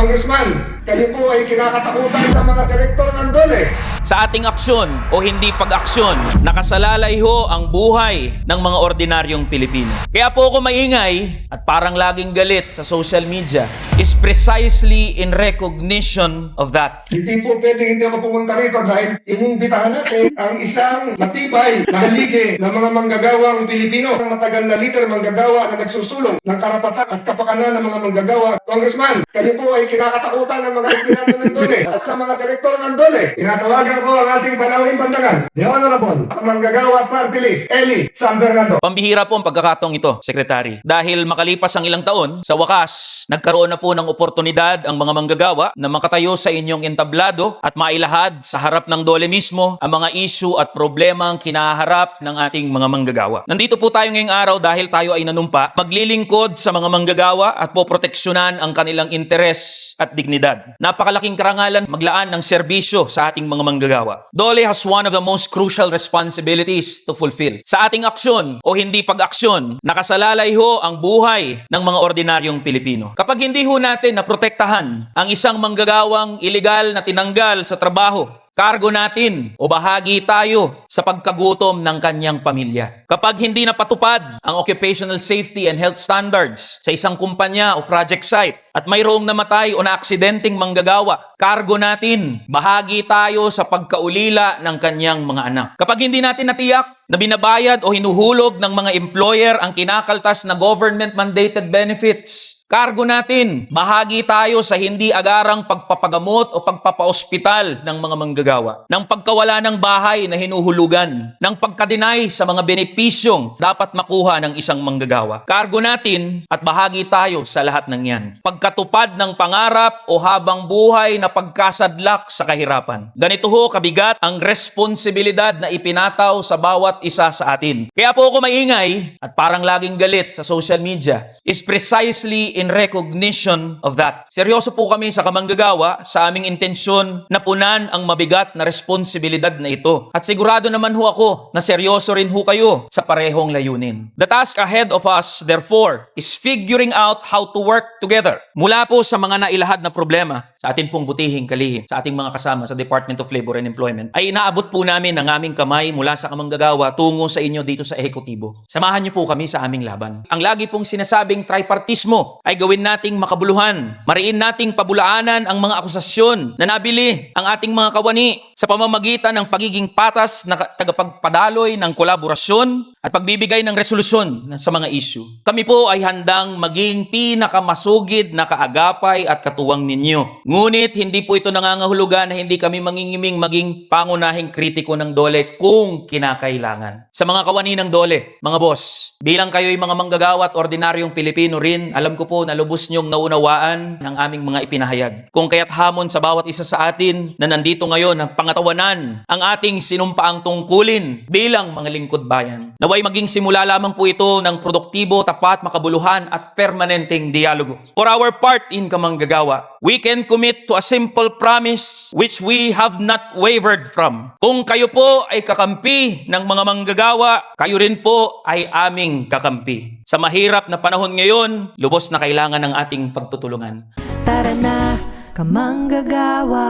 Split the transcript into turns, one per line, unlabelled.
Congressman, kayo po ay kinakatakutan sa mga direktor ng DOLE.
Sa ating aksyon o hindi pag-aksyon, nakasalalay ho ang buhay ng mga ordinaryong Pilipino. Kaya po ako maingay at parang laging galit sa social media is precisely in recognition of that.
Hindi po pwedeng hindi ako pumunta rito dahil inimbitahan natin ang isang matibay na haligi ng mga manggagawang Pilipino. Ang matagal na leader manggagawa na nagsusulong ng karapatan at kapakanan ng mga manggagawa. Congressman, kayo po ay kinakatakutan ng mga empleyado ng DOLE at ng mga direktor ng DOLE. Tinatawagan ko ang ating panauhing pandangan, The Honorable, ang manggagawa party list, Eli San Fernando.
Pambihira po ang pagkakataong ito, Secretary. Dahil makalipas ang ilang taon, sa wakas, nagkaroon na po ng oportunidad ang mga manggagawa na makatayo sa inyong entablado at mailahad sa harap ng DOLE mismo ang mga issue at problema ang kinaharap ng ating mga manggagawa. Nandito po tayo ngayong araw dahil tayo ay nanumpa, maglilingkod sa mga manggagawa at poproteksyonan ang kanilang interes at dignidad. Napakalaking karangalan maglaan ng serbisyo sa ating mga manggagawa. DOLE has one of the most crucial responsibilities to fulfill. Sa ating aksyon o hindi pag-aksyon, nakasalalay ho ang buhay ng mga ordinaryong Pilipino. Kapag hindi ho natin naprotektahan ang isang manggagawang iligal na tinanggal sa trabaho, kargo natin o bahagi tayo sa pagkagutom ng kanyang pamilya. Kapag hindi napatupad ang occupational safety and health standards sa isang kumpanya o project site at mayroong namatay o naaksidenteng manggagawa, kargo natin, bahagi tayo sa pagkaulila ng kanyang mga anak. Kapag hindi natin natiyak na binabayad o hinuhulog ng mga employer ang kinakaltas na government-mandated benefits, kargo natin, bahagi tayo sa hindi agarang pagpapagamot o pagpapaospital ng mga manggagawa, ng pagkawala ng bahay na hinuhulugan, ng pagkadinay sa mga benepisyong dapat makuha ng isang manggagawa. Kargo natin at bahagi tayo sa lahat ng yan. Pagkatupad ng pangarap o habang buhay na pagkasadlak sa kahirapan. Ganito ho kabigat ang responsibilidad na ipinataw sa bawat isa sa atin. Kaya po ako maingay at parang laging galit sa social media is precisely in recognition of that. Seryoso po kami sa kamanggagawa sa aming intensyon na punan ang mabigat na responsibilidad na ito. At sigurado naman ho ako na seryoso rin ho kayo sa parehong layunin. The task ahead of us, therefore, is figuring out how to work together. Mula po sa mga nailahad na problema sa ating pong butihing kalihim, sa ating mga kasama sa Department of Labor and Employment, ay inaabot po namin ang aming kamay mula sa kamanggagawa tungo sa inyo dito sa ehekutibo. Samahan niyo po kami sa aming laban. Ang lagi pong sinasabing tripartismo ay gawin nating makabuluhan. Mariin nating pabulaanan ang mga akusasyon na nabili ang ating mga kawani sa pamamagitan ng pagiging patas na tagapagpadaloy ng kolaborasyon at pagbibigay ng resolusyon sa mga issue. Kami po ay handang maging pinakamasugid na kaagapay at katuwang ninyo. Ngunit hindi po ito nangangahulugan na hindi kami mangingiming maging pangunahing kritiko ng DOLE kung kinakailangan. Sa mga kawani ng DOLE, mga boss, bilang kayo'y mga manggagawa at ordinaryong Pilipino rin, alam ko po na lubos niyong naunawaan ng aming mga ipinahayag. Kung kaya't hamon sa bawat isa sa atin na nandito ngayon ang pangatawanan ang ating sinumpaang tungkulin bilang mga lingkod bayan. Naway maging simula lamang po ito ng produktibo, tapat, makabuluhan at permanenteng dialogo. For our part in kamanggagawa, we can commit to a simple promise which we have not wavered from. Kung kayo po ay kakampi ng mga manggagawa, kayo rin po ay aming kakampi. Sa mahirap na panahon ngayon, lubos na kailangan ng ating pagtutulungan.
Tara na, kamanggagawa.